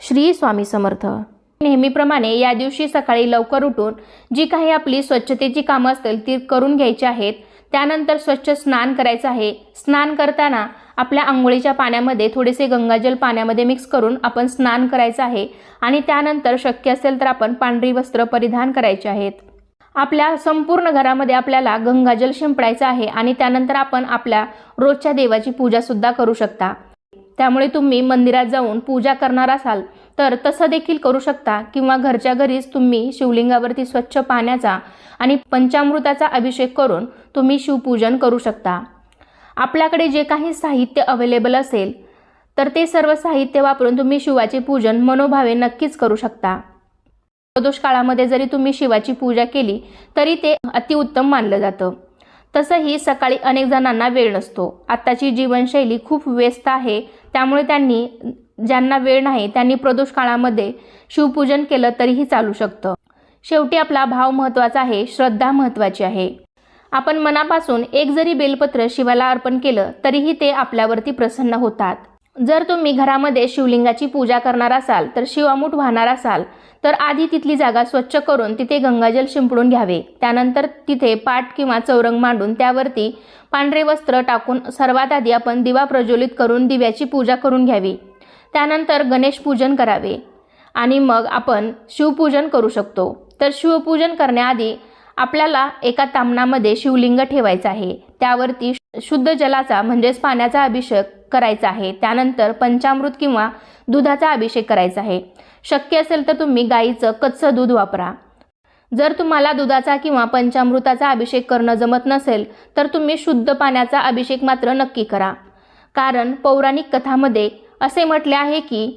श्री स्वामी समर्थ। नेहमीप्रमाणे या दिवशी सकाळी लवकर उठून जी काही आपली स्वच्छतेची कामं असतील ती करून घ्यायची आहेत। त्यानंतर स्वच्छ स्नान करायचं आहे। स्नान करताना आपल्या अंघोळीच्या पाण्यामध्ये थोडेसे गंगाजल पाण्यामध्ये मिक्स करून आपण स्नान करायचं आहे आणि त्यानंतर शक्य असेल तर आपण पांढरी वस्त्र परिधान करायचे आहेत। आपल्या संपूर्ण घरामध्ये आपल्याला गंगाजल शिंपडायचं आहे आणि त्यानंतर आपण आपल्या रोजच्या देवाची पूजा सुद्धा करू शकता। त्यामुळे तुम्ही मंदिरात जाऊन पूजा करणार असाल तर तसं देखील करू शकता किंवा घरच्या घरीच तुम्ही शिवलिंगावरती स्वच्छ पाण्याचा आणि पंचामृताचा अभिषेक करून तुम्ही शिवपूजन करू शकता। आपल्याकडे जे काही साहित्य अवेलेबल असेल तर ते सर्व साहित्य वापरून तुम्ही शिवाचे पूजन मनोभावे नक्कीच करू शकता। प्रदोष काळामध्ये जरी तुम्ही शिवाची पूजा केली तरी ते अतिउत्तम मानलं जातं। तसंही सकाळी अनेक जणांना वेळ नसतो। आत्ताची जीवनशैली खूप व्यस्त आहे, त्यामुळे ज्यांना वेळ नाही त्यांनी प्रदोष काळामध्ये शिवपूजन केलं तरीही चालू शकतं। शेवटी आपला भाव महत्त्वाचा आहे, श्रद्धा महत्त्वाची आहे। आपण मनापासून एक जरी बेलपत्र शिवाला अर्पण केलं तरीही ते आपल्यावरती प्रसन्न होतात। जर तुम्ही घरामध्ये शिवलिंगाची पूजा करणार असाल तर शिवामूठ वाहणार असाल तर आधी तिथली जागा स्वच्छ करून तिथे गंगाजल शिंपडून घ्यावे। त्यानंतर तिथे पाट किंवा चौरंग मांडून त्यावरती पांढरे वस्त्र टाकून सर्वात आधी आपण दिवा प्रज्वलित करून दिव्याची पूजा करून घ्यावी। त्यानंतर गणेश पूजन करावे आणि मग आपण शिवपूजन करू शकतो। तर शिवपूजन करण्याआधी आपल्याला एका तामणामध्ये शिवलिंग ठेवायचं आहे। त्यावरती शुद्ध जलाचा म्हणजेच पाण्याचा अभिषेक करायचा आहे। त्यानंतर पंचामृत किंवा दुधाचा अभिषेक करायचा आहे। शक्य असेल तर तुम्ही गाईचं कच्चं दूध वापरा। जर तुम्हाला दुधाचा किंवा पंचामृताचा अभिषेक करणं जमत नसेल तर तुम्ही शुद्ध पाण्याचा अभिषेक मात्र नक्की करा। कारण पौराणिक कथामध्ये असे म्हटले आहे की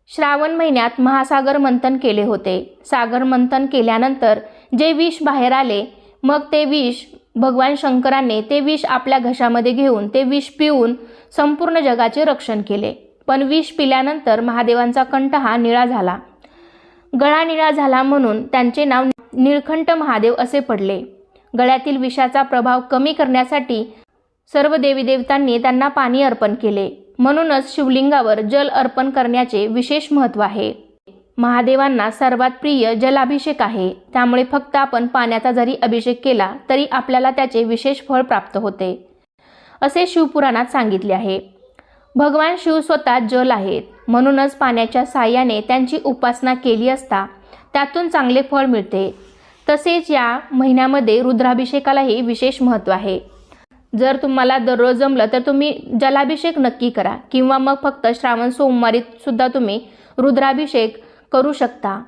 श्रावण महिन्यात महासागर मंथन केले होते। सागर मंथन केल्यानंतर जे विष बाहेर आले मग ते विष भगवान शंकराने ते विष आपल्या घशामध्ये घेऊन ते विष पिऊन संपूर्ण जगाचे रक्षण केले। पण विष पिल्यानंतर महादेवांचा कंठ हा निळा झाला, गळा निळा झाला म्हणून त्यांचे नाव निळकंठ महादेव असे पडले। गळ्यातील विषाचा प्रभाव कमी करण्यासाठी सर्व देवी देवतांनी त्यांना पाणी अर्पण केले। म्हणूनच शिवलिंगावर जल अर्पण करण्याचे विशेष महत्त्व आहे। महादेवांना सर्वात प्रिय जलाभिषेक आहे, त्यामुळे फक्त आपण पाण्याचा जरी अभिषेक केला तरी आपल्याला त्याचे विशेष फळ प्राप्त होते असे शिवपुराणात सांगितले आहे। भगवान शिव स्वतः जल आहेत, म्हणूनच पाण्याच्या साह्याने त्यांची उपासना केली असता त्यातून चांगले फळ मिळते। तसेच या महिन्यामध्ये रुद्राभिषेकालाही विशेष महत्त्व आहे। जर तुम्हाला दररोज जमलं तर तुम्ही जलाभिषेक नक्की करा किंवा मग फक्त श्रावण सोमवारीत सुद्धा तुम्ही रुद्राभिषेक करू शकता।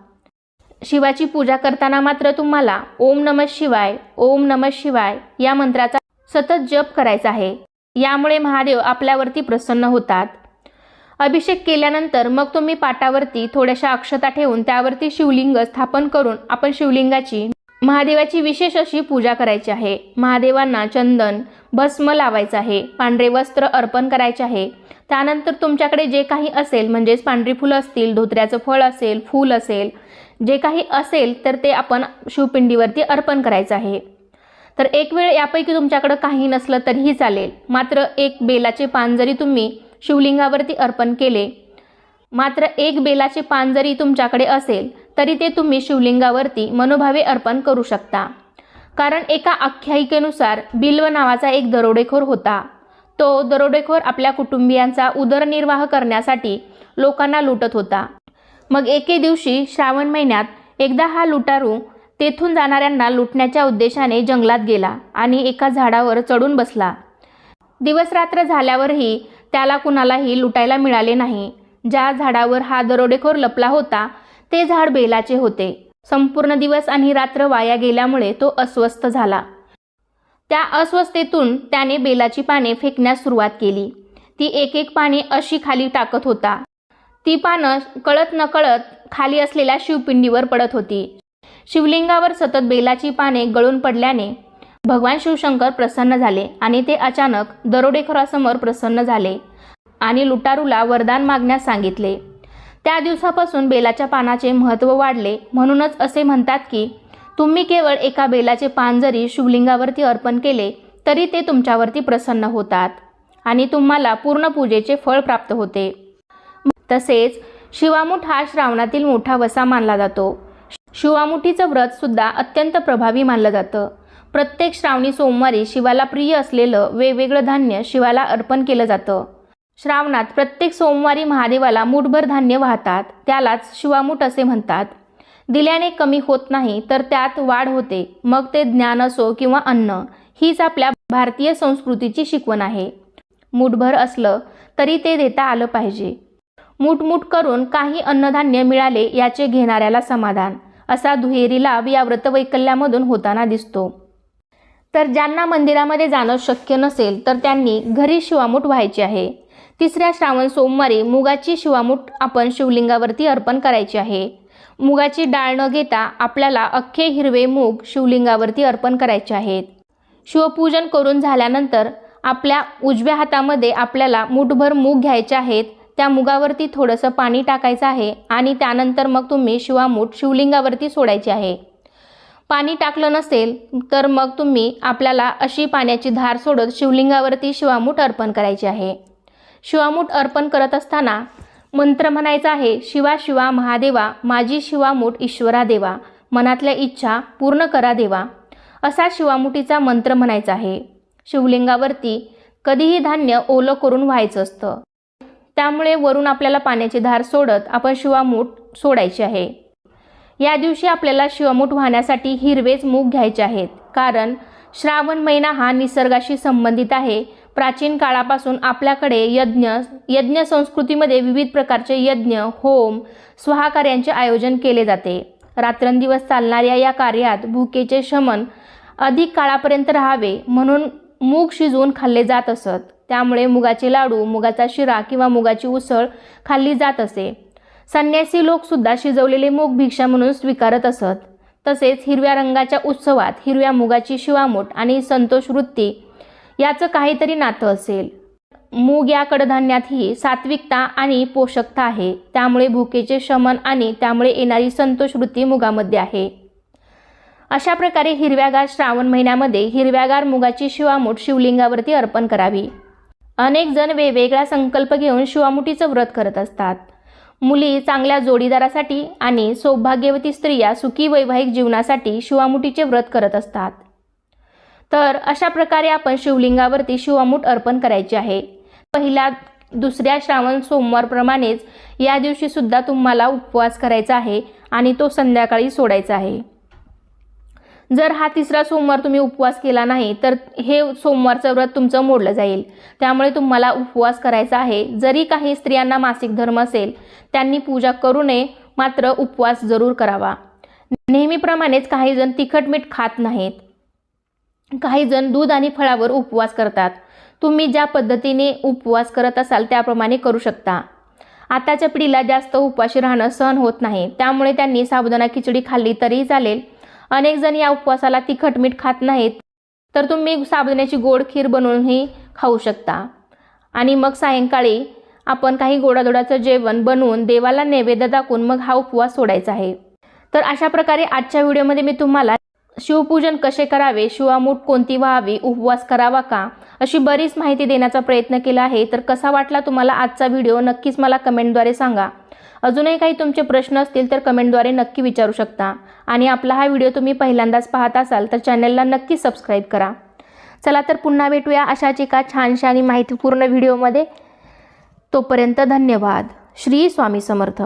शिवाची पूजा करताना मात्र तुम्हाला ओम नमः शिवाय, ओम नमः शिवाय या मंत्राचा सतत जप करायचा आहे। यामुळे महादेव आपल्यावरती प्रसन्न होतात। अभिषेक केल्यानंतर मग तुम्ही पाटावरती थोड्याशा अक्षता ठेवून त्यावरती शिवलिंग स्थापन करून आपण शिवलिंगाची महादेवाची विशेष अशी पूजा करायची आहे। महादेवांना चंदन भस्म लावायचं आहे, पांढरे वस्त्र अर्पण करायचे आहे। त्यानंतर तुमच्याकडे जे काही असेल म्हणजेच पांढरी फुलं असतील, धोत्र्याचं फळ असेल, फूल असेल, जे काही असेल तर ते आपण शिवपिंडीवरती अर्पण करायचं आहे। तर एक वेळ यापैकी तुमच्याकडे काही नसलं तरीही चालेल, मात्र एक बेलाचे पान जरी तुम्ही शिवलिंगावरती अर्पण केले, मात्र एक बेलाचे पान जरी तुमच्याकडे असेल तरी ते तुम्ही शिवलिंगावरती मनोभावे अर्पण करू शकता। कारण एका आख्यायिकेनुसार बिल्व नावाचा एक दरोडेखोर होता। तो दरोडेखोर आपल्या कुटुंबियांचा उदरनिर्वाह करण्यासाठी लोकांना लुटत होता। मग एके दिवशी श्रावण महिन्यात एकदा हा लुटारू तेथून जाणाऱ्यांना लुटण्याच्या उद्देशाने जंगलात गेला आणि एका झाडावर चढून बसला। दिवस रात्र झाल्यावरही त्याला कुणालाही लुटायला मिळाले नाही। ज्या झाडावर हा दरोडेखोर लपला होता ते झाड बेलाचे होते। संपूर्ण दिवस आणि रात्र वाया गेल्यामुळे तो अस्वस्थ झाला। त्या अस्वस्थतेतून त्याने बेलाची पाने फेकण्यास सुरुवात केली। ती एक एक पाने अशी खाली टाकत होता। ती पानं कळत नकळत खाली असलेल्या शिवपिंडीवर पडत होती। शिवलिंगावर सतत बेलाची पाने गळून पडल्याने भगवान शिवशंकर प्रसन्न झाले आणि ते अचानक दरोडेखोरासमोर प्रसन्न झाले आणि लुटारूला वरदान मागण्यास सांगितले। त्या दिवसापासून बेलाच्या पानाचे महत्त्व वाढले। म्हणूनच असे म्हणतात की तुम्ही केवळ एका बेलाचे पान जरी शिवलिंगावरती अर्पण केले तरी ते तुमच्यावरती प्रसन्न होतात आणि तुम्हाला पूर्ण पूजेचे फळ प्राप्त होते। तसेच शिवामूठ हा श्रावणातील मोठा वसा मानला जातो. शिवामुठीचं व्रत सुद्धा अत्यंत प्रभावी मानलं जातं. प्रत्येक श्रावणी सोमवारी शिवाला प्रिय असलेलं वेगवेगळं धान्य शिवाला अर्पण केलं जातं. श्रावणात प्रत्येक सोमवारी महादेवाला मूठभर धान्य वाहतात. त्यालाच शिवामूठ असे म्हणतात. दिल्याने कमी होत नाही तर त्यात वाढ होते. मग ते ज्ञान असो किंवा अन्न, हीच आपल्या भारतीय संस्कृतीची शिकवण आहे. मूठभर असलं तरी ते देता आलं पाहिजे. मूठ करून काही अन्नधान्य मिळाले याचे घेणाऱ्याला समाधान, असा दुहेरी लाभ या व्रतवैकल्यामधून होताना दिसतो. तर ज्यांना मंदिरामध्ये जाणं शक्य नसेल तर त्यांनी घरी शिवामूठ व्हायची आहे. तिसऱ्या श्रावण सोमवारी मुगाची शिवामूठ आपण शिवलिंगावरती अर्पण करायची आहे. मुगाची डाळ न घेता आपल्याला अख्खे हिरवे मूग शिवलिंगावरती अर्पण करायचे आहेत. शिवपूजन करून झाल्यानंतर आपल्या उजव्या हातामध्ये आपल्याला मूठभर मूग घ्यायचे आहेत. त्या मुगावरती थोडंसं पाणी टाकायचं आहे आणि त्यानंतर मग तुम्ही शिवामूठ शिवलिंगावरती सोडायची आहे. पाणी टाकलं नसेल तर मग तुम्ही आपल्याला अशी पाण्याची धार सोडत शिवलिंगावरती शिवामूठ अर्पण करायची आहे. शिवामूठ अर्पण करत असताना मंत्र म्हणायचा आहे. शिवा शिवा महादेवा, माझी शिवामूठ ईश्वरा देवा, मनातल्या इच्छा पूर्ण करा देवा, असा शिवामुठीचा मंत्र म्हणायचा आहे. शिवलिंगावरती कधीही धान्य ओलं करून व्हायचं असतं. त्यामुळे वरून आपल्याला पाण्याची धार सोडत आपण शिवामूठ सोडायची आहे. या दिवशी आपल्याला शिवामूठ वाहण्यासाठी हिरवेच मूग घ्यायचे आहेत. कारण श्रावण महिना हा निसर्गाशी संबंधित आहे. प्राचीन काळापासून आपल्याकडे यज्ञ संस्कृतीमध्ये विविध प्रकारचे यज्ञ, होम, स्वाहा कार्यांचे आयोजन केले जाते. रात्रंदिवस चालणाऱ्या या कार्यात भुकेचे शमन अधिक काळापर्यंत राहावे म्हणून मूग शिजवून खाल्ले जात असत. त्यामुळे मुगाचे लाडू, मुगाचा शिरा किंवा मुगाची उसळ खाल्ली जात असे. संन्यासी लोक सुद्धा शिजवलेले मूग भिक्षा म्हणून स्वीकारत असत. तसेच हिरव्या रंगाच्या उत्सवात हिरव्या मुगाची शिवामूठ आणि संतोष वृत्ती याचं काहीतरी नातं असेल. मूग या कडधान्यातही सात्विकता आणि पोषकता आहे. त्यामुळे भुकेचे शमन आणि त्यामुळे येणारी संतोष वृत्ती मुगामध्ये आहे. अशा प्रकारे हिरव्यागार श्रावण महिन्यामध्ये हिरव्यागार मुगाची शिवामूठ शिवलिंगावरती अर्पण करावी. अनेक जण वेगवेगळा संकल्प घेऊन शिवामुठीचं व्रत करत असतात. मुली चांगल्या जोडीदारासाठी आणि सौभाग्यवती स्त्रिया सुखी वैवाहिक जीवनासाठी शिवामुठीचे व्रत करत असतात. तर अशा प्रकारे आपण शिवलिंगावरती शिवामूठ अर्पण करायची आहे. पहिल्या दुसऱ्या श्रावण सोमवारप्रमाणेच या दिवशी सुद्धा तुम्हाला उपवास करायचा आहे आणि तो संध्याकाळी सोडायचा आहे. जर हा तिसरा सोमवार तुम्ही उपवास केला नाही तर हे सोमवारचं व्रत तुमचं मोडलं जाईल. त्यामुळे तुम्हाला उपवास करायचा आहे. जरी काही स्त्रियांना मासिक धर्म असेल त्यांनी पूजा करू नये, मात्र उपवास जरूर करावा. नेहमीप्रमाणेच काही जण तिखट मीठ खात नाहीत. काही जण दूध आणि फळावर उपवास करतात. तुम्ही ज्या पद्धतीने उपवास करत असाल त्याप्रमाणे करू शकता. आताच्या पिढीला जास्त उपवाशी राहणं सहन होत नाही. त्यामुळे त्यांनी साबुदाणा खिचडी खाल्ली तरीही चालेल. अनेक जण या उपवासाला तिखट मीठ खात नाहीत, तर तुम्ही साबुदाण्याची गोड खीर बनवूनही खाऊ शकता. आणि मग सायंकाळी आपण काही गोडाधोडाचं जेवण बनवून देवाला नैवेद्य दाखवून मग हा उपवास सोडायचा आहे. तर अशा प्रकारे आजच्या व्हिडिओमध्ये मी तुम्हाला शिवपूजन कसे करावे, शिवामूठ कोणती व्हावी, उपवास करावा का, अशी बरीच माहिती देण्याचा प्रयत्न केला आहे. तर कसा वाटला तुम्हाला आजचा व्हिडिओ नक्कीच मला कमेंटद्वारे सांगा. अजूनही काही तुमचे प्रश्न असतील तर कमेंटद्वारे नक्की विचारू शकता. आणि आपला हा व्हिडिओ तुम्ही पहिल्यांदाच पाहत असाल तर चॅनलला नक्की सबस्क्राईब करा. चला तर पुन्हा भेटूया अशाच एका छानशा आणि माहितीपूर्ण व्हिडिओमध्ये. तोपर्यंत धन्यवाद. श्री स्वामी समर्थ.